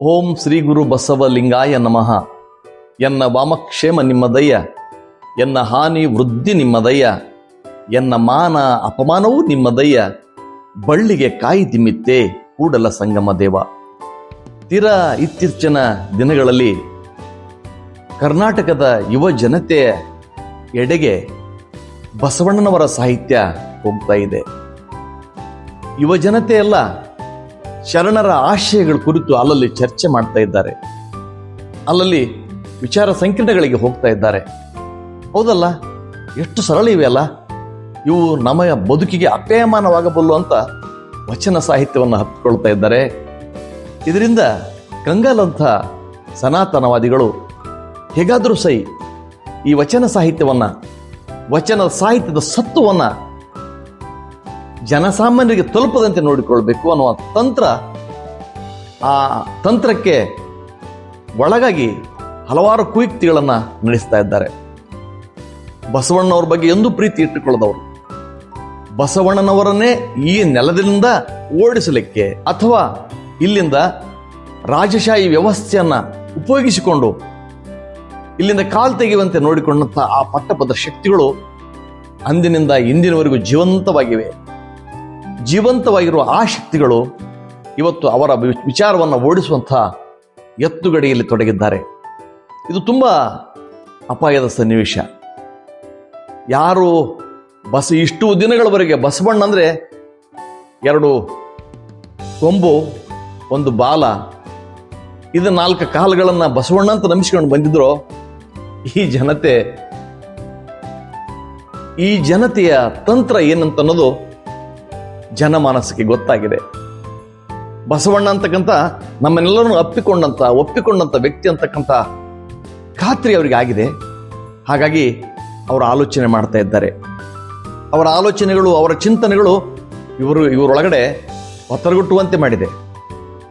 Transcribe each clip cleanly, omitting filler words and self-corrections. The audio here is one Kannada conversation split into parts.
ಓಂ ಶ್ರೀ ಗುರು ಬಸವಲಿಂಗಾಯ ನಮಃ. ಎನ್ನ ವಾಮಕ್ಷೇಮ ನಿಮ್ಮದಯ್ಯ, ಎನ್ನ ಹಾನಿ ವೃದ್ಧಿ ನಿಮ್ಮದಯ್ಯ, ಎನ್ನ ಮಾನ ಅಪಮಾನವೂ ನಿಮ್ಮದಯ್ಯ, ಬಳ್ಳಿಗೆ ಕಾಯಿ ತಿಮ್ಮಿತ್ತೆ ಕೂಡಲ ಸಂಗಮ ದೇವ. ತೀರಾ ಇತ್ತೀಚಿನ ದಿನಗಳಲ್ಲಿ ಕರ್ನಾಟಕದ ಯುವ ಜನತೆಯ ಎಡೆಗೆ ಬಸವಣ್ಣನವರ ಸಾಹಿತ್ಯ ಹೋಗ್ತಾ ಇದೆ. ಯುವ ಜನತೆ ಎಲ್ಲ ಶರಣರ ಆಶಯಗಳ ಕುರಿತು ಅಲ್ಲಲ್ಲಿ ಚರ್ಚೆ ಮಾಡ್ತಾ ಇದ್ದಾರೆ, ಅಲ್ಲಲ್ಲಿ ವಿಚಾರ ಸಂಕಿರಣಗಳಿಗೆ ಹೋಗ್ತಾ ಇದ್ದಾರೆ. ಹೌದಲ್ಲ, ಎಷ್ಟು ಸರಳ ಇವೆ ಅಲ್ಲ ಇವು, ನಮ್ಮ ಬದುಕಿಗೆ ಅಪೇಯಮಾನವಾಗಬಲ್ಲು ಅಂತ ವಚನ ಸಾಹಿತ್ಯವನ್ನು ಹಪ್ಪಿಕೊಳ್ತಾ ಇದ್ದಾರೆ. ಇದರಿಂದ ಕಂಗಾಲಂಥ ಸನಾತನವಾದಿಗಳು ಹೇಗಾದರೂ ಸೈ ಈ ವಚನ ಸಾಹಿತ್ಯವನ್ನು, ವಚನ ಸಾಹಿತ್ಯದ ಸತ್ವವನ್ನು ಜನಸಾಮಾನ್ಯರಿಗೆ ತಲುಪದಂತೆ ನೋಡಿಕೊಳ್ಬೇಕು ಅನ್ನುವ ತಂತ್ರಕ್ಕೆ ಒಳಗಾಗಿ ಹಲವಾರು ಕುಯುಕ್ತಿಗಳನ್ನು ನಡೆಸ್ತಾ ಇದ್ದಾರೆ. ಬಸವಣ್ಣನವ್ರ ಬಗ್ಗೆ ಎಂದೂ ಪ್ರೀತಿ ಇಟ್ಟುಕೊಳ್ಳದವರು ಬಸವಣ್ಣನವರನ್ನೇ ಈ ನೆಲದಿಂದ ಓಡಿಸಲಿಕ್ಕೆ ಅಥವಾ ಇಲ್ಲಿಂದ ರಾಜಶಾಹಿ ವ್ಯವಸ್ಥೆಯನ್ನ ಉಪಯೋಗಿಸಿಕೊಂಡು ಇಲ್ಲಿಂದ ಕಾಲು ತೆಗೆಯುವಂತೆ ನೋಡಿಕೊಂಡಂಥ ಆ ಪಟ್ಟಭದ್ರ ಶಕ್ತಿಗಳು ಅಂದಿನಿಂದ ಇಂದಿನವರೆಗೂ ಜೀವಂತವಾಗಿರುವ ಆ ಶಕ್ತಿಗಳು ಇವತ್ತು ಅವರ ವಿಚಾರವನ್ನು ಓಡಿಸುವಂಥ ಎತ್ತುಗಡೆಯಲ್ಲಿ ತೊಡಗಿದ್ದಾರೆ. ಇದು ತುಂಬ ಅಪಾಯದ ಸನ್ನಿವೇಶ. ಯಾರು ಇಷ್ಟು ದಿನಗಳವರೆಗೆ ಬಸವಣ್ಣ ಅಂದರೆ 2 ಕೊಂಬು, 1 ಬಾಲ, ಇದು 4 ಕಾಲುಗಳನ್ನು ಬಸವಣ್ಣ ಅಂತ ನಂಬಿಸ್ಕೊಂಡು ಬಂದಿದ್ರು, ಈ ಜನತೆಯ ತಂತ್ರ ಏನಂತ ಅನ್ನೋದು ಜನಮಾನಸಕ್ಕೆ ಗೊತ್ತಾಗಿದೆ. ಬಸವಣ್ಣ ಅಂತಕ್ಕಂಥ ನಮ್ಮನ್ನೆಲ್ಲರನ್ನು ಒಪ್ಪಿಕೊಂಡಂಥ ವ್ಯಕ್ತಿ ಅಂತಕ್ಕಂಥ ಖಾತ್ರಿ ಅವರಿಗೆ ಆಗಿದೆ. ಹಾಗಾಗಿ ಅವರು ಆಲೋಚನೆ ಮಾಡ್ತಾ ಇದ್ದಾರೆ. ಅವರ ಆಲೋಚನೆಗಳು, ಅವರ ಚಿಂತನೆಗಳು ಇವರೊಳಗಡೆ ಒತ್ತರಗುಟ್ಟುವಂತೆ ಮಾಡಿದೆ.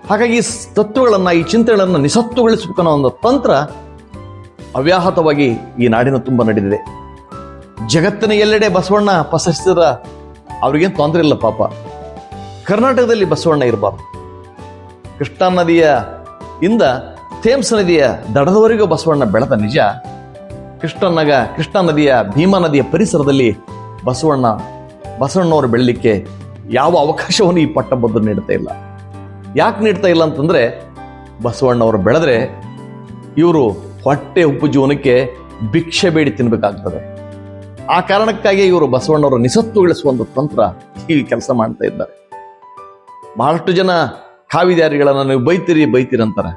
ಹಾಗಾಗಿ ಈ ತತ್ವಗಳನ್ನು, ಈ ಚಿಂತನೆಗಳನ್ನು ನಿಸತ್ವಗೊಳಿಸಬೇಕನ್ನೋ ಒಂದು ತಂತ್ರ ಅವ್ಯಾಹತವಾಗಿ ಈ ನಾಡಿನ ತುಂಬ ನಡೆದಿದೆ. ಜಗತ್ತಿನ ಎಲ್ಲೆಡೆ ಬಸವಣ್ಣ ಪಸರಿಸಿದ ಅವ್ರಿಗೇನು ತೊಂದರೆ ಇಲ್ಲ ಪಾಪ. ಕರ್ನಾಟಕದಲ್ಲಿ ಬಸವಣ್ಣ ಇರಬಾರ್ದು. ಕೃಷ್ಣಾ ನದಿಯ ಇಂದ ಥೇಮ್ಸ್ ನದಿಯ ದಡದವರೆಗೂ ಬಸವಣ್ಣ ಬೆಳೆದ ನಿಜ. ಕೃಷ್ಣಾ ನದಿಯ, ಭೀಮಾ ನದಿಯ ಪರಿಸರದಲ್ಲಿ ಬಸವಣ್ಣವರು ಬೆಳಲಿಕ್ಕೆ ಯಾವ ಅವಕಾಶವನ್ನು ಈ ಪಟ್ಟಭದ್ರ ನೀಡ್ತಾ ಇಲ್ಲ. ಯಾಕೆ ನೀಡ್ತಾ ಇಲ್ಲ ಅಂತಂದ್ರೆ, ಬಸವಣ್ಣವರು ಬೆಳೆದ್ರೆ ಇವರು ಹೊಟ್ಟೆ ಉಪ್ಪು ಜೀವನಕ್ಕೆ ಭಿಕ್ಷೆ ಬೇಡಿ ತಿನ್ಬೇಕಾಗ್ತದೆ. ಆ ಕಾರಣಕ್ಕಾಗಿ ಇವರು ಬಸವಣ್ಣವರು ನಿಸತ್ವಗೊಳಿಸುವ ಒಂದು ತಂತ್ರ ಈ ಕೆಲಸ ಮಾಡ್ತಾ ಇದ್ದಾರೆ. ಬಹಳಷ್ಟು ಜನ ಕಾವಿದಾರಿಗಳನ್ನು ನೀವು ಬೈತೀರಿ ಅಂತಾರೆ.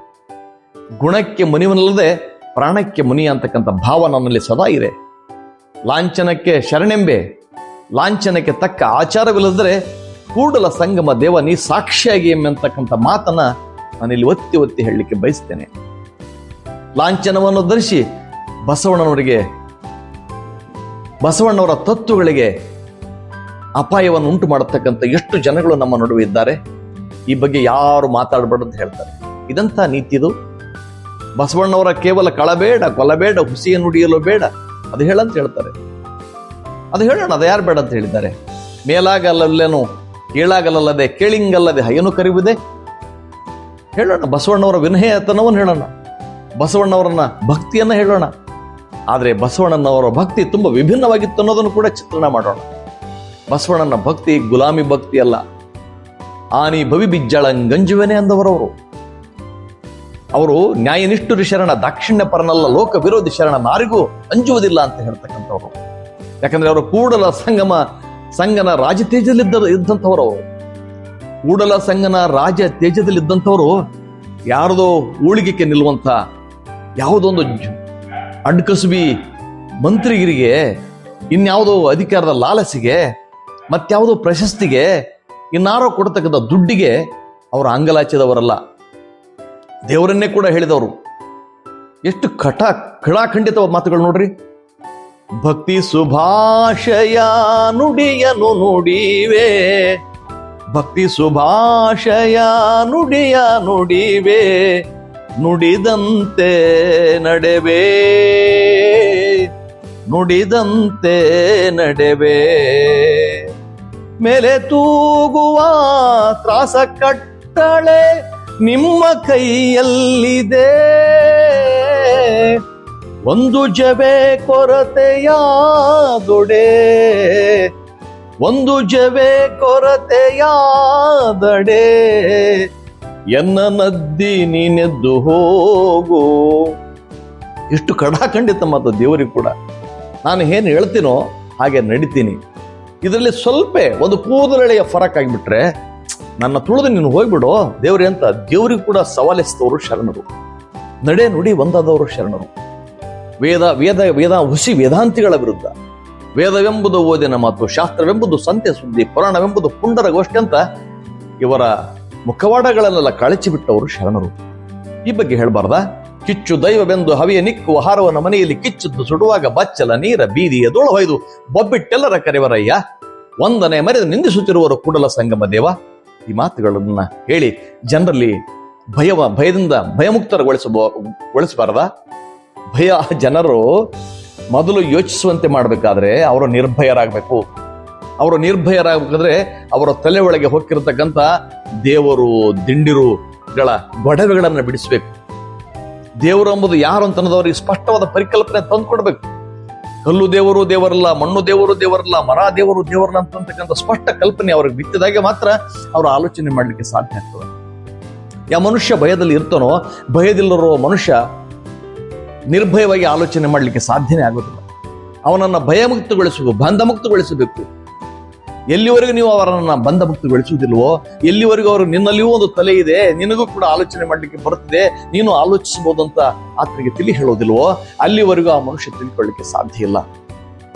ಗುಣಕ್ಕೆ ಮುನಿವನಲ್ಲದೆ ಪ್ರಾಣಕ್ಕೆ ಮುನಿ ಅಂತಕ್ಕಂಥ ಭಾವ ನನ್ನಲ್ಲಿ ಸದಾ ಇದೆ. ಲಾಂಛನಕ್ಕೆ ಶರಣೆಂಬೆ, ಲಾಂಛನಕ್ಕೆ ತಕ್ಕ ಆಚಾರವಿಲ್ಲದ್ರೆ ಕೂಡಲ ಸಂಗಮ ದೇವ ನೀ ಸಾಕ್ಷಿಯಾಗಿ ಎಂಬತಕ್ಕಂಥ ಮಾತನ್ನ ನಾನಿಲ್ಲಿ ಒತ್ತಿ ಹೇಳಲಿಕ್ಕೆ ಬಯಸ್ತೇನೆ. ಲಾಂಛನವನ್ನು ಧರಿಸಿ ಬಸವಣ್ಣವರ ತತ್ವಗಳಿಗೆ ಅಪಾಯವನ್ನು ಉಂಟು ಮಾಡತಕ್ಕಂಥ ಎಷ್ಟು ಜನಗಳು ನಮ್ಮ ನಡುವೆ ಇದ್ದಾರೆ. ಈ ಬಗ್ಗೆ ಯಾರು ಮಾತಾಡಬೇಡ ಅಂತ ಹೇಳ್ತಾರೆ. ಇದಂಥ ನೀತಿದು. ಬಸವಣ್ಣವರ ಕೇವಲ ಕಳಬೇಡ, ಕೊಲಬೇಡ, ಹುಸಿಯ ನುಡಿಯಲು ಬೇಡ, ಅದು ಹೇಳಂತ ಹೇಳ್ತಾರೆ. ಅದು ಹೇಳೋಣ, ಅದು ಯಾರು ಬೇಡ ಅಂತ ಹೇಳಿದ್ದಾರೆ? ಮೇಲಾಗಲ್ಲಲ್ಲೇನು ಕೀಳಾಗಲ್ಲದೆ ಕೇಳಿಂಗಲ್ಲದೆ ಹಯ್ಯನು ಕರಿವುದೇ. ಹೇಳೋಣ, ಬಸವಣ್ಣವರ ವಿನಯತನವನ್ನು ಹೇಳೋಣ, ಬಸವಣ್ಣವರನ್ನ ಭಕ್ತಿಯನ್ನ ಹೇಳೋಣ. ಆದರೆ ಬಸವಣ್ಣನವರ ಭಕ್ತಿ ತುಂಬ ವಿಭಿನ್ನವಾಗಿತ್ತು ಅನ್ನೋದನ್ನು ಕೂಡ ಚಿತ್ರಣ ಮಾಡೋಣ. ಬಸವಣ್ಣನ ಭಕ್ತಿ ಗುಲಾಮಿ ಭಕ್ತಿ ಅಲ್ಲ. ಆನಿ ಭವಿ ಬಿಜ್ಜಳಂಗಂಜುವೆನೆ ಅಂದವರವರು. ಅವರು ನ್ಯಾಯನಿಷ್ಠುರಿ ಶರಣ, ದಾಕ್ಷಿಣ್ಯ ಪರನಲ್ಲ, ಲೋಕ ವಿರೋಧಿ ಶರಣ, ನಾರಿಗೂ ಅಂಜುವುದಿಲ್ಲ ಅಂತ ಹೇಳ್ತಕ್ಕಂಥವ್ರು. ಯಾಕಂದ್ರೆ ಅವರು ಸಂಗನ ರಾಜ ಇದ್ದಂಥವ್ರು. ಅವರು ಕೂಡಲ ಸಂಗನ ರಾಜ ತೇಜದಲ್ಲಿದ್ದಂಥವ್ರು. ಯಾರದೋ ಊಳಿಗೆಕ್ಕೆ ನಿಲ್ಲುವಂಥ ಯಾವುದೊಂದು ಅಡ್ಕಸುಬಿ ಮಂತ್ರಿಗಿರಿಗೆ, ಇನ್ಯಾವುದೋ ಅಧಿಕಾರದ ಲಾಲಸಿಗೆ, ಮತ್ಯಾವುದೋ ಪ್ರಶಸ್ತಿಗೆ, ಇನ್ನಾರೋ ಕೊಡತಕ್ಕಂಥ ದುಡ್ಡಿಗೆ ಅವರು ಅಂಗಲಾಚಿದವರಲ್ಲ. ದೇವರನ್ನೇ ಕೂಡ ಹೇಳಿದವರು. ಎಷ್ಟು ಖಡಾಖಂಡಿತ ಮಾತುಗಳು ನೋಡ್ರಿ. ಭಕ್ತಿ ಸುಭಾಷಯ ನುಡಿಯನು ನುಡಿವೆ, ಭಕ್ತಿ ಸುಭಾಷಯ ನುಡಿಯ ನುಡಿವೆ, ನುಡಿದಂತೆ ನಡೆವೆ, ನುಡಿದಂತೆ ನಡೆವೆ. ಮೇಲೆ ತೂಗುವ ತ್ರಾಸ ಕಟ್ಟಳೆ ನಿಮ್ಮ ಕೈಯಲ್ಲಿದೆ. ಒಂದು ಜವೆ ಕೊರತೆಯಾದೊಡೆ, ಒಂದು ಜವೆ ಕೊರತೆಯಾದಡೆ, ಎನ್ನ ನದ್ದಿ ನೀನೆದ್ದು ಹೋಗು. ಎಷ್ಟು ಕಡಾಖಂಡಿತ ಮಾತು ದೇವರಿಗೆ ಕೂಡ. ನಾನು ಏನು ಹೇಳ್ತೀನೋ ಹಾಗೆ ನಡಿತೀನಿ. ಇದರಲ್ಲಿ ಸ್ವಲ್ಪ ಒಂದು ಕೂದಲೆಳೆಯ ಫರಕ್ ಆಗಿಬಿಟ್ರೆ ನನ್ನ ತುಳಿದು ನೀನು ಹೋಗ್ಬಿಡು ದೇವ್ರಿ ಅಂತ ದೇವ್ರಿಗೆ ಕೂಡ ಸವಾಲಿಸಿದವರು ಶರಣರು. ನಡೆ ನುಡಿ ಒಂದಾದವರು ಶರಣರು. ವೇದ ವೇದ ವೇದ ಹುಸಿ ವೇದಾಂತಿಗಳ ವಿರುದ್ಧ. ವೇದವೆಂಬುದು ಓದಿನ ಮಾತು, ಶಾಸ್ತ್ರವೆಂಬುದು ಸಂತೆ ಸುದ್ದಿ, ಪುರಾಣವೆಂಬುದು ಪುಂಡರ ಗೋಷ್ಠಿ ಅಂತ ಇವರ ಮುಖವಾಡಗಳನ್ನೆಲ್ಲ ಕಳಚಿ ಬಿಟ್ಟವರು ಶರಣರು. ಈ ಬಗ್ಗೆ ಹೇಳಬಾರ್ದ? ಕಿಚ್ಚು ದೈವವೆಂದು ಹವಿಯ ನಿಕ್ಕುವ ಹಾರವನ ಮನೆಯಲ್ಲಿ ಕಿಚ್ಚುದ್ದು ಸುಡುವಾಗ ಬಚ್ಚಲ ನೀರ ಬೀದಿಯ ಧೂಳು ಹೊಯ್ದು ಬೊಬ್ಬಿಟ್ಟೆಲ್ಲರ ಕರೆವರಯ್ಯ, ಒಂದನೆ ಮರೆದು ನಿಂದಿಸುತ್ತಿರುವರು ಕೂಡಲ ಸಂಗಮ ದೇವ. ಈ ಮಾತುಗಳನ್ನ ಹೇಳಿ ಜನರಲ್ಲಿ ಭಯದಿಂದ ಭಯಮುಕ್ತರಗೊಳಿಸಬಾರದ? ಭಯ ಜನರು ಮೊದಲು ಯೋಚಿಸುವಂತೆ ಮಾಡಬೇಕಾದ್ರೆ ಅವರು ನಿರ್ಭಯರಾಗಬೇಕು. ಅವರು ನಿರ್ಭಯರಾಗಬೇಕಾದ್ರೆ ಅವರ ತಲೆ ಒಳಗೆ ಹೋಗಿರತಕ್ಕಂಥ ದೇವರು ದಿಂಡಿರುಗಳ ಗೊಡವೆಗಳನ್ನು ಬಿಡಿಸಬೇಕು. ದೇವರು ಎಂಬುದು ಯಾರು ಅಂತ ಅನ್ನೋದವರಿಗೆ ಸ್ಪಷ್ಟವಾದ ಪರಿಕಲ್ಪನೆ ತಂದುಕೊಡ್ಬೇಕು. ಕಲ್ಲು ದೇವರು ದೇವರಲ್ಲ, ಮಣ್ಣು ದೇವರು ದೇವರಲ್ಲ, ಮರ ದೇವರು ದೇವರಲ್ಲ ಅಂತಕ್ಕಂಥ ಸ್ಪಷ್ಟ ಕಲ್ಪನೆ ಅವ್ರಿಗೆ ಬಿತ್ತಿದಾಗೆ ಮಾತ್ರ ಅವರು ಆಲೋಚನೆ ಮಾಡಲಿಕ್ಕೆ ಸಾಧ್ಯ ಆಗ್ತದೆ. ಯಾವ ಮನುಷ್ಯ ಭಯದಲ್ಲಿ ಇರ್ತಾನೋ, ಭಯದಿಲ್ಲರೋ ಮನುಷ್ಯ ನಿರ್ಭಯವಾಗಿ ಆಲೋಚನೆ ಮಾಡಲಿಕ್ಕೆ ಸಾಧ್ಯನೇ ಆಗೋದಿಲ್ಲ. ಅವನನ್ನು ಭಯಮುಕ್ತಗೊಳಿಸಬೇಕು, ಬಂಧಮುಕ್ತಗೊಳಿಸಬೇಕು. ಎಲ್ಲಿವರೆಗೂ ನೀವು ಅವರನ್ನು ಬಂಧಮುಕ್ತಗೊಳಿಸುವುದಿಲ್ವೋ, ಎಲ್ಲಿವರೆಗೂ ಅವರು ನಿನ್ನಲ್ಲಿಯೂ ಒಂದು ತಲೆ ಇದೆ, ನಿನಗೂ ಕೂಡ ಆಲೋಚನೆ ಮಾಡಲಿಕ್ಕೆ ಬರುತ್ತದೆ, ನೀನು ಆಲೋಚಿಸಬಹುದು ಅಂತ ಆತನಿಗೆ ತಿಳಿ ಹೇಳೋದಿಲ್ವೋ, ಅಲ್ಲಿವರೆಗೂ ಆ ಮನುಷ್ಯ ತಿಳ್ಕೊಳ್ಳಿಕ್ಕೆ ಸಾಧ್ಯ ಇಲ್ಲ.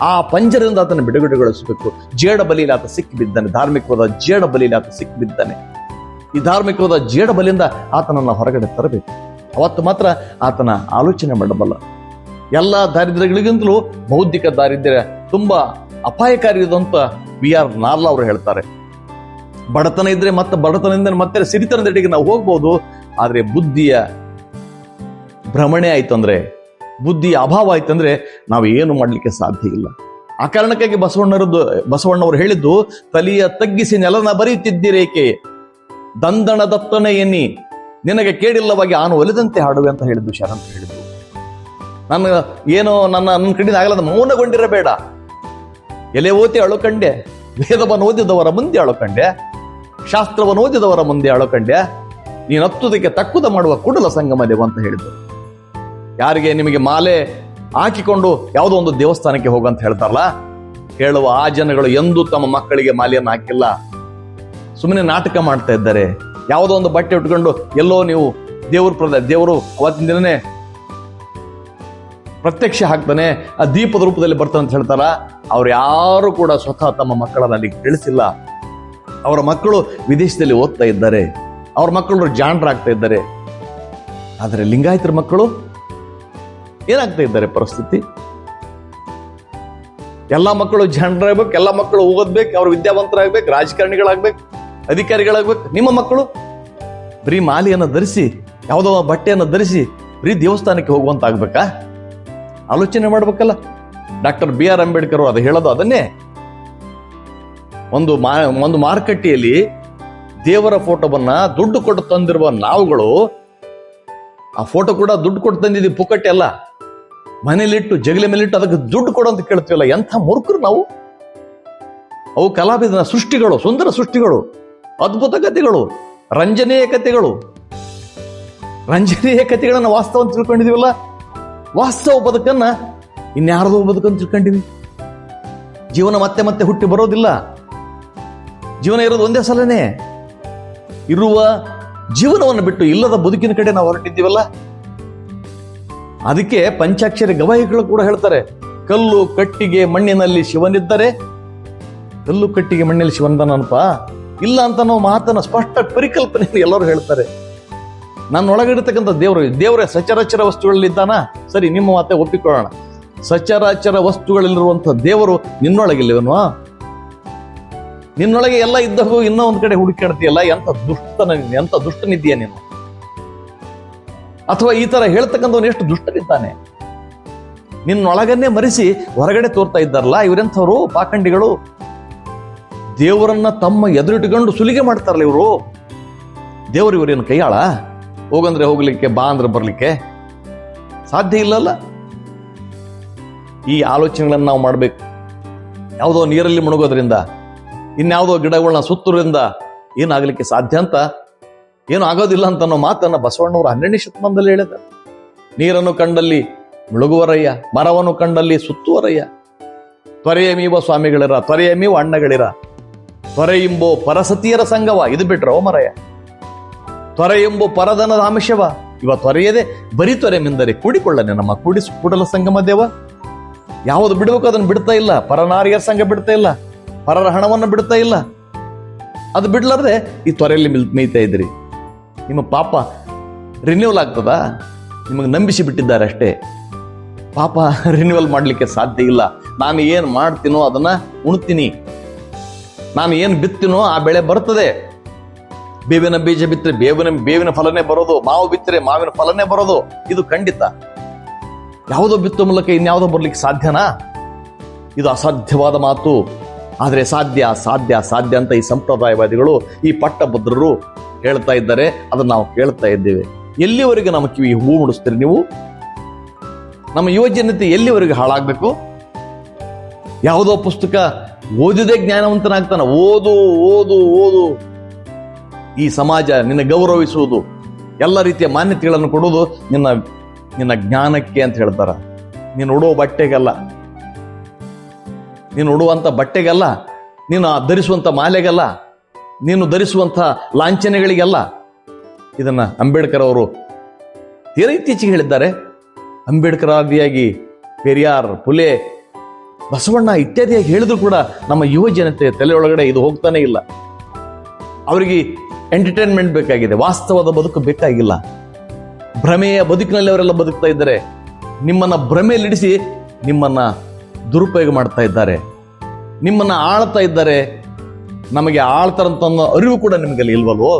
ಆ ಪಂಜರದಿಂದ ಆತನ ಬಿಡುಗಡೆಗೊಳಿಸಬೇಕು. ಜೇಡ ಬಲಿಯಲ್ಲಿ ಆತ ಸಿಕ್ಕಿ ಬಿದ್ದಾನೆ, ಧಾರ್ಮಿಕವಾದ ಜೇಡ ಬಲಿಯಲ್ಲಿ ಆತ ಸಿಕ್ಕಿ ಬಿದ್ದಾನೆ. ಈ ಧಾರ್ಮಿಕವಾದ ಜೇಡ ಬಲಿಯಿಂದ ಆತನನ್ನು ಹೊರಗಡೆ ತರಬೇಕು. ಅವತ್ತು ಮಾತ್ರ ಆತನ ಆಲೋಚನೆ ಮಾಡಬಲ್ಲ. ಎಲ್ಲ ದಾರಿದ್ರ್ಯಗಳಿಗಿಂತಲೂ ಬೌದ್ಧಿಕ ದಾರಿದ್ರ್ಯ ತುಂಬಾ ಅಪಾಯಕಾರಿ ಅಂತ VR ನಾರ್ಲಾ ಅವರು ಹೇಳ್ತಾರೆ. ಬಡತನ ಇದ್ರೆ ಮತ್ತೆ ಬಡತನದಿಂದ ಮತ್ತೆ ಸಿರಿತನದೆಡೆಗೆ ನಾವು ಹೋಗ್ಬೋದು. ಆದ್ರೆ ಬುದ್ಧಿಯ ಭ್ರಮಣೆ ಆಯ್ತಂದ್ರೆ, ಬುದ್ಧಿಯ ಅಭಾವ ಆಯ್ತಂದ್ರೆ ನಾವು ಏನು ಮಾಡ್ಲಿಕ್ಕೆ ಸಾಧ್ಯ ಇಲ್ಲ. ಆ ಕಾರಣಕ್ಕಾಗಿ ಬಸವಣ್ಣವರು ಹೇಳಿದ್ದು, ತಲಿಯ ತಗ್ಗಿಸಿ ನೆಲನ ಬರೀತಿದ್ದಿರೇಕೆ, ದಂದಣ ದತ್ತನೆ ಎನ್ನಿ ನಿನಗೆ ಕೇಳಿಲ್ಲವಾಗಿ ಆನು ಒಲಿದಂತೆ ಹಾಡುವೆ ಅಂತ ಹೇಳಿದ್ದು ಶರಣರು ಹೇಳಿದ್ದು. ನನ್ನ ಕಡೆಯಿಂದ ಆಗಲ್ಲ, ಮೌನಗೊಂಡಿರಬೇಡ. ಎಲೆ ಓತಿ ಅಳುಕಂಡೆ, ವೇದವನ್ನು ಓದಿದವರ ಮುಂದೆ ಅಳುಕಂಡೆ, ಶಾಸ್ತ್ರವನ್ನು ಓದಿದವರ ಮುಂದೆ ಅಳುಕಂಡೆ, ನೀನು ಹತ್ತುದಕ್ಕೆ ತಕ್ಕುದ ಮಾಡುವ ಕೂಡಲ ಸಂಗಮ ದೇವ ಅಂತ ಹೇಳಿದ್ದು. ಯಾರಿಗೆ ನಿಮಗೆ ಮಾಲೆ ಹಾಕಿಕೊಂಡು ಯಾವುದೋ ಒಂದು ದೇವಸ್ಥಾನಕ್ಕೆ ಹೋಗಂತ ಹೇಳ್ತಾರಲ್ಲ, ಹೇಳುವ ಆ ಜನಗಳು ಎಂದೂ ತಮ್ಮ ಮಕ್ಕಳಿಗೆ ಮಾಲೆಯನ್ನು ಹಾಕಿಲ್ಲ. ಸುಮ್ಮನೆ ನಾಟಕ ಮಾಡ್ತಾ ಇದ್ದಾರೆ. ಯಾವುದೋ ಒಂದು ಬಟ್ಟೆ ಉಟ್ಕೊಂಡು ಎಲ್ಲೋ ನೀವು ದೇವರು ಅವತ್ತಿನ ದಿನನೇ ಪ್ರತ್ಯಕ್ಷ ಹಾಕ್ತಾನೆ, ಆ ದೀಪದ ರೂಪದಲ್ಲಿ ಬರ್ತಾನೆ ಅಂತ ಹೇಳ್ತಾರ. ಅವ್ರು ಯಾರು ಕೂಡ ಸ್ವತಃ ತಮ್ಮ ಮಕ್ಕಳನ್ನ ಅಲ್ಲಿಗೆ ತಿಳಿಸಿಲ್ಲ. ಅವರ ಮಕ್ಕಳು ವಿದೇಶದಲ್ಲಿ ಓದ್ತಾ ಇದ್ದಾರೆ, ಅವ್ರ ಮಕ್ಕಳು ಜಾಣರಾಗ್ತಾ ಇದ್ದಾರೆ. ಆದರೆ ಲಿಂಗಾಯತರ ಮಕ್ಕಳು ಏನಾಗ್ತಾ ಇದ್ದಾರೆ ಪರಿಸ್ಥಿತಿ? ಎಲ್ಲ ಮಕ್ಕಳು ಜಾಣರಾಗ್ಬೇಕು, ಎಲ್ಲ ಮಕ್ಕಳು ಓದ್ಬೇಕು, ಅವ್ರು ವಿದ್ಯಾವಂತರಾಗ್ಬೇಕು, ರಾಜಕಾರಣಿಗಳಾಗ್ಬೇಕು, ಅಧಿಕಾರಿಗಳಾಗ್ಬೇಕು. ನಿಮ್ಮ ಮಕ್ಕಳು ಬರೀ ಮಾಲೆಯನ್ನು ಧರಿಸಿ, ಯಾವುದೋ ಬಟ್ಟೆಯನ್ನು ಧರಿಸಿ ಬರೀ ದೇವಸ್ಥಾನಕ್ಕೆ ಹೋಗುವಂತ ಆಗ್ಬೇಕಾ? ಆಲೋಚನೆ ಮಾಡ್ಬೇಕಲ್ಲ. ಡಾಕ್ಟರ್ BR ಅಂಬೇಡ್ಕರ್ ಅದು ಹೇಳೋದು ಅದನ್ನೇ. ಒಂದು ಮಾರುಕಟ್ಟೆಯಲ್ಲಿ ದೇವರ ಫೋಟೋವನ್ನ ದುಡ್ಡು ಕೊಟ್ಟು ತಂದಿರುವ ನಾವುಗಳು, ಆ ಫೋಟೋ ಕೂಡ ದುಡ್ಡು ಕೊಟ್ಟು ತಂದಿದ್ದೀವಿ, ಪುಕ್ಕಟ್ಟೆ ಅಲ್ಲ, ಮನೇಲಿಟ್ಟು ಜಗಲಿ ಮೇಲಿಟ್ಟು ಅದಕ್ಕೆ ದುಡ್ಡು ಕೊಡು ಅಂತ ಕೇಳ್ತೀವಲ್ಲ. ಎಂಥ ಮೂರ್ಖರು ನಾವು. ಅವು ಕಲಾವಿದನ ಸೃಷ್ಟಿಗಳು, ಸುಂದರ ಸೃಷ್ಟಿಗಳು, ಅದ್ಭುತ ಕಥೆಗಳು, ರಂಜನೀಯ ಕಥೆಗಳನ್ನ ವಾಸ್ತವ ಅಂತ ತಿಳ್ಕೊಂಡಿದೀವಲ್ಲ. ವಾಸ್ತವ ಬದುಕನ್ನ ಇನ್ಯಾರದೋ ಬದುಕಂತ ತಿಳ್ಕೊಂಡಿವಿ. ಜೀವನ ಮತ್ತೆ ಮತ್ತೆ ಹುಟ್ಟಿ ಬರೋದಿಲ್ಲ. ಜೀವನ ಇರೋದು ಒಂದೇ ಸಲನೇ. ಇರುವ ಜೀವನವನ್ನು ಬಿಟ್ಟು ಇಲ್ಲದ ಬದುಕಿನ ಕಡೆ ನಾವು ಹೊರಟಿದ್ದೀವಲ್ಲ. ಅದಕ್ಕೆ ಪಂಚಾಕ್ಷರಿ ಗವಾಯಿಗಳು ಕೂಡ ಹೇಳ್ತಾರೆ, ಕಲ್ಲು ಕಟ್ಟಿಗೆ ಮಣ್ಣಿನಲ್ಲಿ ಶಿವನಿದ್ದರೆ, ಕಲ್ಲು ಕಟ್ಟಿಗೆ ಮಣ್ಣಿನಲ್ಲಿ ಶಿವನಿದ್ದಾನಪ್ಪ ಇಲ್ಲ ಅಂತ ನಾವು ಮಾತನ್ನ ಸ್ಪಷ್ಟ ಪರಿಕಲ್ಪನೆ ಎಲ್ಲರೂ ಹೇಳ್ತಾರೆ. ನನ್ನೊಳಗಿರ್ತಕ್ಕಂಥ ದೇವರೇ ಸಚರಾಚರ ವಸ್ತುಗಳಲ್ಲಿದ್ದಾನ. ಸರಿ, ನಿಮ್ಮ ಮಾತೆ ಒಪ್ಪಿಕೊಳ್ಳೋಣ. ಸಚರಾಚರ ವಸ್ತುಗಳಲ್ಲಿರುವಂಥ ದೇವರು ನಿನ್ನೊಳಗಿಲ್ಲವೇನೋ? ನಿನ್ನೊಳಗೆ ಎಲ್ಲ ಇದ್ದರೂ ಇನ್ನೂ ಒಂದ್ ಕಡೆ ಹುಡುಕಾಡ್ತೀಯಲ್ಲ, ಎಂಥ ದುಷ್ಟನಿದ್ದೀಯ ನೀನು? ಅಥವಾ ಈ ತರ ಹೇಳ್ತಕ್ಕಂಥವನು ಎಷ್ಟು ದುಷ್ಟನಿದ್ದಾನೆ? ನಿನ್ನೊಳಗನ್ನೇ ಮರೆಸಿ ಹೊರಗಡೆ ತೋರ್ತಾ ಇದ್ದಾರಲ್ಲ, ಇವರೆಂಥವ್ರು ಪಾಖಂಡಿಗಳು. ದೇವರನ್ನ ತಮ್ಮ ಎದುರಿಟ್ಟುಕೊಂಡು ಸುಲಿಗೆ ಮಾಡ್ತಾರಲ್ಲ ಇವರು. ದೇವರು ಇವರೇನು ಕೈಯಾಳ? ಹೋಗಂದ್ರೆ ಹೋಗ್ಲಿಕ್ಕೆ, ಬಾ ಅಂದ್ರೆ ಬರ್ಲಿಕ್ಕೆ ಸಾಧ್ಯ ಇಲ್ಲಲ್ಲ. ಈ ಆಲೋಚನೆಗಳನ್ನು ನಾವು ಮಾಡಬೇಕು. ಯಾವುದೋ ನೀರಲ್ಲಿ ಮುಳುಗೋದ್ರಿಂದ, ಇನ್ಯಾವುದೋ ಗಿಡಗಳನ್ನ ಸುತ್ತೋದ್ರಿಂದ ಏನಾಗಲಿಕ್ಕೆ ಸಾಧ್ಯ ಅಂತ, ಏನು ಆಗೋದಿಲ್ಲ ಅಂತ ಅನ್ನೋ ಮಾತನ್ನ ಬಸವಣ್ಣವರು 12ನೇ ಶತಮಾನದಲ್ಲಿ ಹೇಳಿದ. ನೀರನ್ನು ಕಂಡಲ್ಲಿ ಮುಳುಗುವರಯ್ಯ, ಮರವನ್ನು ಕಂಡಲ್ಲಿ ಸುತ್ತುವರಯ್ಯ, ತ್ವರೆಯಮೀವ ಸ್ವಾಮಿಗಳಿರ, ತ್ವರೆಯಮೀವ ಅಣ್ಣಗಳಿರ, ತ್ವರೆಯೆಂಬೋ ಪರಸತಿಯರ ಸಂಘವ. ಇದು ಬಿಟ್ರೋ ಮರಯ್ಯ, ತ್ವರೆಯೆಂಬೋ ಪರದನದ ಆಮಿಷವ. ಇವ ತ್ವರೆಯದೆ ಬರೀ ತ್ವರೆ ಮಿಂದರೆ ಕೂಡಿಕೊಳ್ಳನೆ ನಮ್ಮ ಕೂಡಲ ಸಂಗಮ ದೇವ. ಯಾವುದು ಬಿಡಬೇಕು ಅದನ್ನು ಬಿಡ್ತಾ ಇಲ್ಲ. ಪರನಾರಿಯರ ಸಂಘ ಬಿಡ್ತಾ ಇಲ್ಲ, ಪರರ ಹಣವನ್ನು ಬಿಡ್ತಾ ಇಲ್ಲ. ಅದು ಬಿಡ್ಲಾರ್ದೆ ಈ ತ್ವರೆಯಲ್ಲಿ ಮೇಯ್ತಾ ಇದ್ರಿ. ನಿಮ್ಮ ಪಾಪ ರಿನ್ಯೂವಲ್ ಆಗ್ತದ? ನಿಮಗೆ ನಂಬಿಸಿ ಬಿಟ್ಟಿದ್ದಾರೆ ಅಷ್ಟೇ. ಪಾಪ ರಿನ್ಯೂವಲ್ ಮಾಡಲಿಕ್ಕೆ ಸಾಧ್ಯ ಇಲ್ಲ. ನಾನು ಏನು ಮಾಡ್ತೀನೋ ಅದನ್ನ ಉಣ್ತೀನಿ, ನಾನು ಏನು ಬಿತ್ತೀನೋ ಆ ಬೆಳೆ ಬರ್ತದೆ. ಬೇವಿನ ಬೀಜ ಬಿತ್ತರೆ ಬೇವಿನ ಫಲನೇ ಬರೋದು, ಮಾವು ಬಿತ್ತರೆ ಮಾವಿನ ಫಲನೇ ಬರೋದು. ಇದು ಖಂಡಿತ. ಯಾವುದೋ ಬಿತ್ತೋ ಮೂಲಕ ಇನ್ಯಾವುದೋ ಬರ್ಲಿಕ್ಕೆ ಸಾಧ್ಯನಾ? ಇದು ಅಸಾಧ್ಯವಾದ ಮಾತು. ಆದರೆ ಸಾಧ್ಯ ಸಾಧ್ಯ ಸಾಧ್ಯ ಅಂತ ಈ ಸಂಪ್ರದಾಯವಾದಿಗಳು, ಈ ಪಟ್ಟಭದ್ರರು ಹೇಳ್ತಾ ಇದ್ದಾರೆ. ಅದನ್ನು ನಾವು ಕೇಳ್ತಾ ಇದ್ದೇವೆ. ಎಲ್ಲಿವರೆಗೆ ನಮ್ಮ ಕಿವಿ ಹೂ ಮುಡಿಸ್ತೀರಿ ನೀವು? ನಮ್ಮ ಯುವಜನತೆ ಎಲ್ಲಿವರೆಗೆ ಹಾಳಾಗಬೇಕು? ಯಾವುದೋ ಪುಸ್ತಕ ಓದಿದೇ ಜ್ಞಾನವಂತನಾಗ್ತಾನ. ಓದು ಓದು ಓದು. ಈ ಸಮಾಜ ನಿನ್ನ ಗೌರವಿಸುವುದು, ಎಲ್ಲ ರೀತಿಯ ಮಾನ್ಯತೆಗಳನ್ನು ಕೊಡುವುದು ನಿನ್ನ ಜ್ಞಾನಕ್ಕೆ ಅಂತ ಹೇಳ್ತಾರ. ನೀನು ಉಡುವ ಬಟ್ಟೆಗಲ್ಲ, ನೀನು ಉಡುವಂಥ ಬಟ್ಟೆಗಲ್ಲ, ನೀನು ಧರಿಸುವಂಥ ಮಾಲೆಗಲ್ಲ, ನೀನು ಧರಿಸುವಂಥ ಲಾಂಛನೆಗಳಿಗೆಲ್ಲ. ಇದನ್ನ ಅಂಬೇಡ್ಕರ್ ಅವರು ತೀರ ಇತ್ತೀಚೆಗೆ ಹೇಳಿದ್ದಾರೆ. ಅಂಬೇಡ್ಕರ್ ಆದಿಯಾಗಿ ಪೆರಿಯಾರ್, ಪುಲೆ, ಬಸವಣ್ಣ ಇತ್ಯಾದಿಯಾಗಿ ಹೇಳಿದ್ರು ಕೂಡ ನಮ್ಮ ಯುವ ಜನತೆ ತಲೆಯೊಳಗಡೆ ಇದು ಹೋಗ್ತಾನೆ ಇಲ್ಲ. ಅವರಿಗೆ ಎಂಟರ್ಟೈನ್ಮೆಂಟ್ ಬೇಕಾಗಿದೆ, ವಾಸ್ತವದ ಬದುಕು ಬೇಕಾಗಿಲ್ಲ. ಭ್ರಮೆಯ ಬದುಕಿನಲ್ಲಿ ಅವರೆಲ್ಲ ಬದುಕ್ತಾ ಇದ್ದಾರೆ. ನಿಮ್ಮನ್ನ ಭ್ರಮೆಯಲ್ಲಿಡಿಸಿ ನಿಮ್ಮನ್ನ ದುರುಪಯೋಗ ಮಾಡ್ತಾ ಇದ್ದಾರೆ, ನಿಮ್ಮನ್ನ ಆಳ್ತಾ ಇದ್ದಾರೆ. ನಮಗೆ ಆಳ್ತಾರಂತ ಅನ್ನೋ ಅರಿವು ಕೂಡ ನಿಮಗಲ್ಲಿ ಇಲ್ವಲ್ವೋ?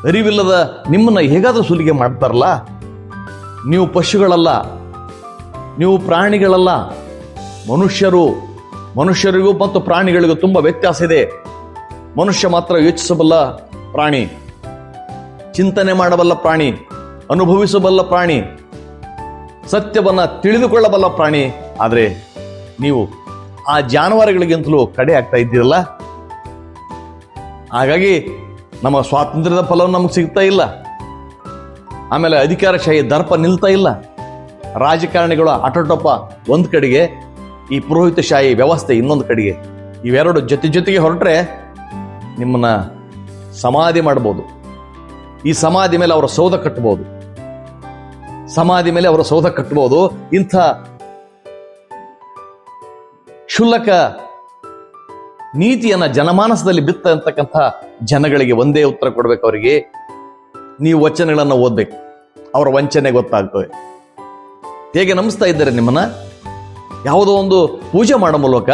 ಅರಿವಿಲ್ಲದ ನಿಮ್ಮನ್ನ ಹೇಗಾದ್ರೂ ಸುಲಿಗೆ ಮಾಡ್ತಾರಲ್ಲ. ನೀವು ಪಶುಗಳಲ್ಲ, ನೀವು ಪ್ರಾಣಿಗಳಲ್ಲ, ಮನುಷ್ಯರಿಗೂ ಮತ್ತು ಪ್ರಾಣಿಗಳಿಗೂ ತುಂಬಾ ವ್ಯತ್ಯಾಸ ಇದೆ. ಮನುಷ್ಯ ಮಾತ್ರ ಯೋಚಿಸಬಲ್ಲ ಪ್ರಾಣಿ, ಚಿಂತನೆ ಮಾಡಬಲ್ಲ ಪ್ರಾಣಿ, ಅನುಭವಿಸಬಲ್ಲ ಪ್ರಾಣಿ, ಸತ್ಯವನ್ನ ತಿಳಿದುಕೊಳ್ಳಬಲ್ಲ ಪ್ರಾಣಿ. ಆದರೆ ನೀವು ಆ ಜಾನುವಾರುಗಳಿಗಿಂತಲೂ ಕಡೆ ಆಗ್ತಾ ಇದ್ದೀರಲ್ಲ. ಹಾಗಾಗಿ ನಮ್ಮ ಸ್ವಾತಂತ್ರ್ಯದ ಫಲವು ನಮಗೆ ಸಿಗ್ತಾ ಇಲ್ಲ. ಆಮೇಲೆ ಅಧಿಕಾರಶಾಹಿ ದರ್ಪ ನಿಲ್ತಾ ಇಲ್ಲ. ರಾಜಕಾರಣಿಗಳು ಅಟೋಟೋಪ ಒಂದು ಕಡೆಗೆ, ಈ ಪುರೋಹಿತಶಾಹಿ ವ್ಯವಸ್ಥೆ ಇನ್ನೊಂದು ಕಡೆಗೆ. ಇವೆರಡು ಜೊತೆಗೆ ಹೊರಟ್ರೆ ನಿಮ್ಮನ್ನ ಸಮಾಧಿ ಮಾಡ್ಬೋದು. ಈ ಸಮಾಧಿ ಮೇಲೆ ಅವರ ಸೌಧ ಕಟ್ಟಬಹುದು. ಇಂಥ ಕ್ಷುಲ್ಲಕ ನೀತಿಯನ್ನ ಜನಮಾನಸದಲ್ಲಿ ಬಿತ್ತಂತಕ್ಕಂಥ ಜನಗಳಿಗೆ ಒಂದೇ ಉತ್ತರ ಕೊಡ್ಬೇಕು. ಅವರಿಗೆ ನೀವು ವಚನಗಳನ್ನು ಓದ್ಬೇಕು, ಅವರ ವಂಚನೆ ಗೊತ್ತಾಗ್ತದೆ. ಹೇಗೆ ನಂಬಿಸ್ತಾ ಇದ್ದಾರೆ ನಿಮ್ಮನ್ನ? ಯಾವುದೋ ಒಂದು ಪೂಜೆ ಮಾಡೋ ಮೂಲಕ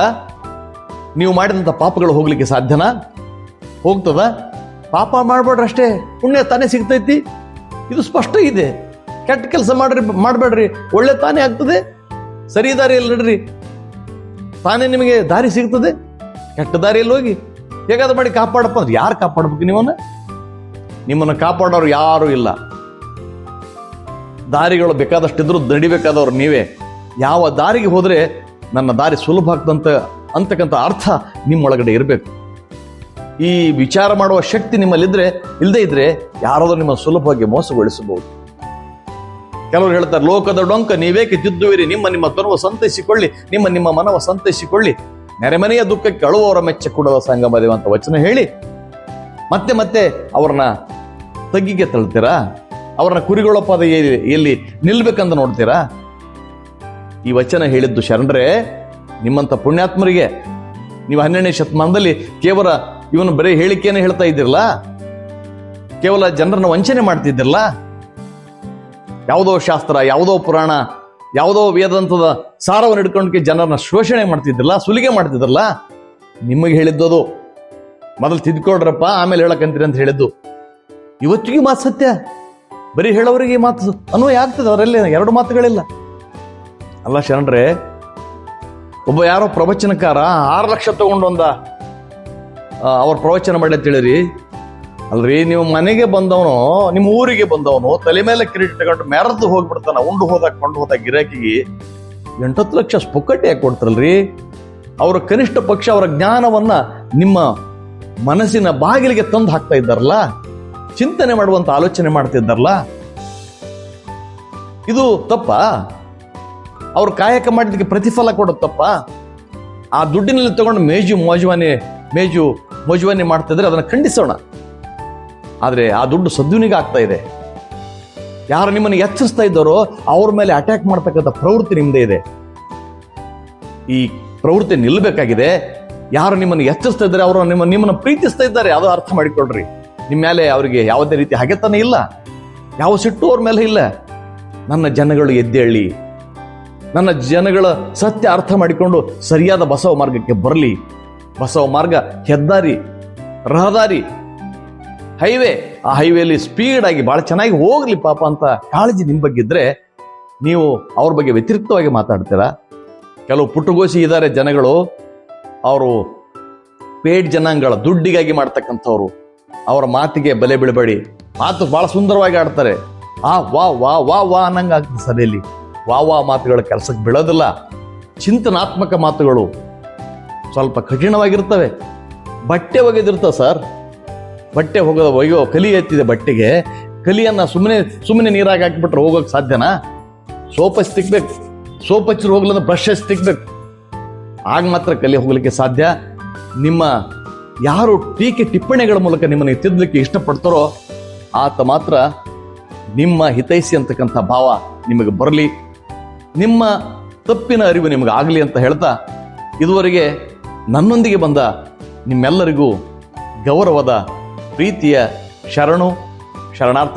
ನೀವು ಮಾಡಿದಂಥ ಪಾಪಗಳು ಹೋಗ್ಲಿಕ್ಕೆ ಸಾಧ್ಯನಾ? ಹೋಗ್ತದ? ಪಾಪ ಮಾಡ್ಬೇಡ್ರಷ್ಟೇ, ಪುಣ್ಯ ತಾನೇ ಸಿಗ್ತೈತಿ. ಇದು ಸ್ಪಷ್ಟ ಇದೆ. ಕೆಟ್ಟ ಕೆಲಸ ಮಾಡಬೇಡ್ರಿ, ಒಳ್ಳೆ ತಾನೇ ಆಗ್ತದೆ. ಸರಿ ದಾರಿಯಲ್ಲಿ ನಡ್ರಿ, ತಾನೇ ನಿಮಗೆ ದಾರಿ ಸಿಗ್ತದೆ. ಕೆಟ್ಟ ದಾರಿಯಲ್ಲಿ ಹೋಗಿ ಹೇಗಾದ್ರೂ ಮಾಡಿ ಕಾಪಾಡಪ್ಪ ಅಂದ್ರೆ ಯಾರು ಕಾಪಾಡ್ಬೇಕು? ನಿಮ್ಮನ್ನು ಕಾಪಾಡೋರು ಯಾರು ಇಲ್ಲ. ದಾರಿಗಳು ಬೇಕಾದಷ್ಟಿದ್ರು ನಡಿಬೇಕಾದವ್ರು ನೀವೇ. ಯಾವ ದಾರಿಗೆ ಹೋದ್ರೆ ನನ್ನ ದಾರಿ ಸುಲಭ ಅಂತಕ್ಕಂಥ ಅರ್ಥ ನಿಮ್ಮೊಳಗಡೆ ಇರಬೇಕು. ಈ ವಿಚಾರ ಮಾಡುವ ಶಕ್ತಿ ನಿಮ್ಮಲ್ಲಿದ್ರೆ, ಇಲ್ಲದೆ ಇದ್ರೆ ಯಾರಾದ್ರೂ ನಿಮ್ಮ ಸುಲಭವಾಗಿ ಮೋಸಗೊಳಿಸಬಹುದು. ಕೆಲವರು ಹೇಳ್ತಾರೆ, ಲೋಕದ ಡೊಂಕ ನೀವೇಕೆ ತಿದ್ದುವಿರಿ, ನಿಮ್ಮ ತನುವ ಸಂತೈಸಿಕೊಳ್ಳಿ, ನಿಮ್ಮ ಮನವ ಸಂತೈಸಿಕೊಳ್ಳಿ, ನೆರೆಮನೆಯ ದುಃಖಕ್ಕೆ ಅಳುವವರ ಮೆಚ್ಚ ಕೂಡದ ಸಂಗಮದೇವ ಅಂತ ವಚನ ಹೇಳಿ ಮತ್ತೆ ಅವ್ರನ್ನ ತಗ್ಗಿಗೆ ತಳ್ತೀರಾ? ಅವ್ರನ್ನ ಕುರಿಗಳ ಪದ ಎಲ್ಲಿ ನಿಲ್ಬೇಕಂತ ನೋಡ್ತೀರಾ? ಈ ವಚನ ಹೇಳಿದ್ದು ಶರಣರೇ ನಿಮ್ಮಂತ ಪುಣ್ಯಾತ್ಮರಿಗೆ. ನೀವು 12ನೇ ಶತಮಾನದಲ್ಲಿ ಕೇವಲ ಇವನು ಬರೀ ಹೇಳಿಕೆಯನ್ನು ಹೇಳ್ತಾ ಇದ್ದಿರಲ್ಲ, ಕೇವಲ ಜನರನ್ನು ವಂಚನೆ ಮಾಡ್ತಿದ್ದಿರಲ್ಲ. ಯಾವುದೋ ಶಾಸ್ತ್ರ, ಯಾವುದೋ ಪುರಾಣ, ಯಾವುದೋ ವೇದಾಂತದ ಸಾರವನ್ನು ಹಿಡ್ಕೊಂಡ್ಕೆ ಜನರನ್ನ ಶೋಷಣೆ ಮಾಡ್ತಿದ್ದಿರಲ್ಲ, ಸುಲಿಗೆ ಮಾಡ್ತಿದ್ರಲ್ಲ. ನಿಮಗೆ ಹೇಳಿದ್ದದು ಮೊದಲು ತಿದ್ಕೊಳ್ರಪ್ಪ, ಆಮೇಲೆ ಹೇಳಕ್ಕಂತೀರಿ ಅಂತ ಹೇಳಿದ್ದು. ಇವತ್ತಿಗೆ ಮಾತು ಸತ್ಯ. ಬರೀ ಹೇಳೋರಿಗೆ ಮಾತು ಅನ್ವಯ ಆಗ್ತದೆ, ಅವರಲ್ಲಿ ಎರಡು ಮಾತುಗಳಿಲ್ಲ. ಅಲ್ಲ ಶರಣರೇ, ಒಬ್ಬ ಯಾರೋ ಪ್ರವಚನಕಾರ 6 ಲಕ್ಷ ತಗೊಂಡು ಅವ್ರ ಪ್ರವಚನ ಮಾಡಿ ಅಂತ ಹೇಳಿರಿ. ಅಲ್ರಿ, ನೀವು ಮನೆಗೆ ಬಂದವನು, ನಿಮ್ಮ ಊರಿಗೆ ಬಂದವನು, ತಲೆ ಮೇಲೆ ಕಿರೀಟ ತಗೊಂಡು ಮೆರೆದು ಹೋಗ್ಬಿಡ್ತಾನ. ಕೊಂಡು ಹೋದ ಗಿರಾಕಿಗೆ 8-10 ಲಕ್ಷ ಪುಕ್ಕಟ್ಟೆ ಯಾಕೆ ಕೊಡ್ತಾರಲ್ರಿ? ಅವರ ಕನಿಷ್ಠ ಪಕ್ಷ ಅವರ ಜ್ಞಾನವನ್ನ ನಿಮ್ಮ ಮನಸ್ಸಿನ ಬಾಗಿಲಿಗೆ ತಂದು ಹಾಕ್ತಾ ಇದ್ದಾರಲ್ಲ, ಚಿಂತನೆ ಮಾಡುವಂತ ಆಲೋಚನೆ ಮಾಡ್ತಿದ್ದಾರಲ್ಲ, ಇದು ತಪ್ಪ? ಅವ್ರು ಕಾಯಕ ಮಾಡಿದ್ದಕ್ಕೆ ಪ್ರತಿಫಲ ಕೊಡೋದು ತಪ್ಪ? ಆ ದುಡ್ಡಿನಲ್ಲಿ ತಗೊಂಡು ಮೋಜುವಾನಿ ಮಾಡ್ತಿದ್ರೆ ಅದನ್ನು ಖಂಡಿಸೋಣ. ಆದ್ರೆ ಆ ದುಡ್ಡು ಸದ್ವಿನಿಯೋಗ ಆಗ್ತಾ ಇದೆ. ಯಾರು ನಿಮ್ಮನ್ನು ಎಚ್ಚರಿಸ್ತಾ ಇದ್ದಾರೋ ಅವ್ರ ಮೇಲೆ ಅಟ್ಯಾಕ್ ಮಾಡ್ತಕ್ಕಂಥ ಪ್ರವೃತ್ತಿ ನಿಮ್ದೇ ಇದೆ. ಈ ಪ್ರವೃತ್ತಿ ನಿಲ್ಲಬೇಕಾಗಿದೆ. ಯಾರು ನಿಮ್ಮನ್ನು ಎಚ್ಚರಿಸ್ತಾ ಇದ್ದಾರೆ ಅವರು ನಿಮ್ಮನ್ನು ಪ್ರೀತಿಸ್ತಾ ಇದ್ದಾರೆ, ಅದು ಅರ್ಥ ಮಾಡಿಕೊಳ್ರಿ. ನಿಮ್ಮ ಮೇಲೆ ಅವರಿಗೆ ಯಾವುದೇ ರೀತಿ ಹಗೆತನ ಇಲ್ಲ, ಯಾವ ಸಿಟ್ಟು ಅವ್ರ ಮೇಲೆ ಇಲ್ಲ. ನನ್ನ ಜನಗಳು ಎದ್ದೇಳಿ, ನನ್ನ ಜನಗಳ ಸತ್ಯ ಅರ್ಥ ಮಾಡಿಕೊಂಡು ಸರಿಯಾದ ಬಸವ ಮಾರ್ಗಕ್ಕೆ ಬರಲಿ. ಬಸವ ಮಾರ್ಗ ಹೆದ್ದಾರಿ, ರಹದಾರಿ, ಹೈವೇ. ಆ ಹೈವೇಲಿ ಸ್ಪೀಡ್ ಆಗಿ ಬಹಳ ಚೆನ್ನಾಗಿ ಹೋಗ್ಲಿ ಪಾಪ ಅಂತ ಕಾಳಜಿ ನಿಮ್ಮ ಬಗ್ಗೆ ಇದ್ರೆ ನೀವು ಅವ್ರ ಬಗ್ಗೆ ವ್ಯತಿರಿಕ್ತವಾಗಿ ಮಾತಾಡ್ತೀರಾ. ಕೆಲವು ಪುಟ್ಟುಗೋಸಿ ಇದ್ದಾರೆ ಜನಗಳು, ಅವರು ಪೇಡ್ ಜನಾಂಗಗಳ ದುಡ್ಡಿಗಾಗಿ ಮಾಡ್ತಕ್ಕಂಥವ್ರು. ಅವರ ಮಾತಿಗೆ ಬೆಲೆ ಬೀಳಬೇಡಿ. ಮಾತು ಬಹಳ ಸುಂದರವಾಗಿ ಆಡ್ತಾರೆ. ವಾ ವಾ ವಾ ವಾ ಅನ್ನಂಗೆ ಆಗ್ತದೆ ಸಭೆಯಲ್ಲಿ. ವಾ ಮಾತುಗಳು ಕೆಲಸಕ್ಕೆ ಬೀಳೋದಿಲ್ಲ. ಚಿಂತನಾತ್ಮಕ ಮಾತುಗಳು ಸ್ವಲ್ಪ ಕಠಿಣವಾಗಿರ್ತವೆ. ಬಟ್ಟೆ ಒಗೆದಿರ್ತವೆ ಸರ್. ಬಟ್ಟೆ ಒಗೆಯೋ ಕಲಿ ಎತ್ತಿದೆ ಬಟ್ಟೆಗೆ. ಕಲಿಯನ್ನ ಸುಮ್ಮನೆ ನೀರಾಗಿ ಹಾಕಿಬಿಟ್ರೆ ಹೋಗೋಕೆ ಸಾಧ್ಯನಾ? ಸೋಪ್ ಹಚ್ಚಿ ತಿಕ್ಬೇಕು. ಸೋಪ್ ಹಚ್ಚಿರು ಹೋಗ್ಲಂದ್ರೆ ಬ್ರಷ್ ಹಚ್ಚಿ ತಿಕ್ಬೇಕು. ಆಗ ಮಾತ್ರ ಕಲಿ ಹೋಗ್ಲಿಕ್ಕೆ ಸಾಧ್ಯ. ನಿಮ್ಮ ಯಾರು ಟೀಕೆ ಟಿಪ್ಪಣಿಗಳ ಮೂಲಕ ನಿಮ್ಮನ್ನು ತಿದ್ದಲಿಕ್ಕೆ ಇಷ್ಟಪಡ್ತಾರೋ ಆತ ಮಾತ್ರ ನಿಮ್ಮ ಹಿತೈಷಿ ಅಂತಕ್ಕಂಥ ಭಾವ ನಿಮಗೆ ಬರಲಿ, ನಿಮ್ಮ ತಪ್ಪಿನ ಅರಿವು ನಿಮಗೆ ಆಗಲಿ ಅಂತ ಹೇಳ್ತಾ, ಇದುವರೆಗೆ ನನ್ನೊಂದಿಗೆ ಬಂದ ನಿಮ್ಮೆಲ್ಲರಿಗೂ ಗೌರವದ ಪ್ರೀತಿಯ ಶರಣಾರ್ಥಿ.